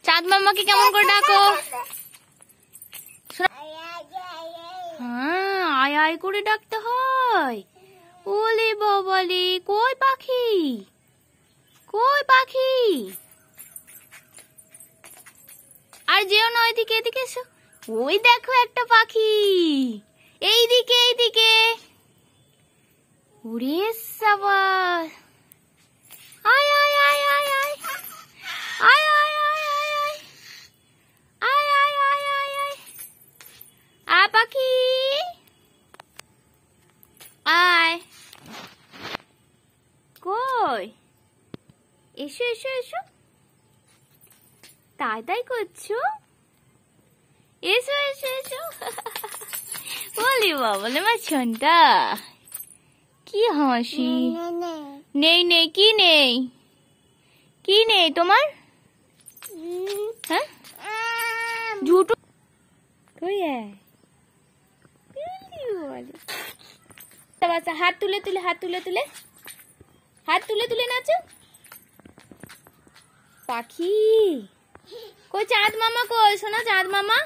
চাঁদ মামাকে কেমন করে ডাকো? হ্যাঁ, আয় আয় করে ডাকতে হয়। ওলে বাবালে, কই পাখি, কই পাখি? আর যেও না ওইদিকে, এদিকে এসো। ওই দেখো একটা পাখি, এইদিকে এইদিকে। ওরে সাবাস, আয় আয় আয় আয় আয় আয় আয় আয় আয় আয় আয় আয় আয় আয়। আ পাখি আয়, কই? এসো এসো এসো, তাই তাই করছো? এসো এসো এসো। বলি বাবলে মা ছনটা, কি হাসি। নেই নেই, কি নেই, কি নেই তোমার? হ্যাঁ, ঝুটু কই? হাত তুলে তুলে, হাত তুলে তুলে, হাত তুলে তুলে নাচো। পাখি কই? চাঁদ মামা কই? শোনা চাঁদ মামা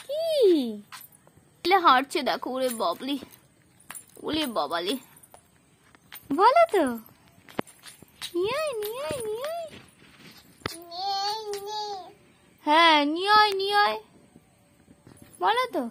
কি হাঁটছে দেখো। ওরে বাবলি, ওলে বাবালি, বলো তো। নিয়ে আয় নিয়ে আয় নিয়ে আয়। হ্যাঁ নিয়ে আয় নিয়ে আয়, বলো তো।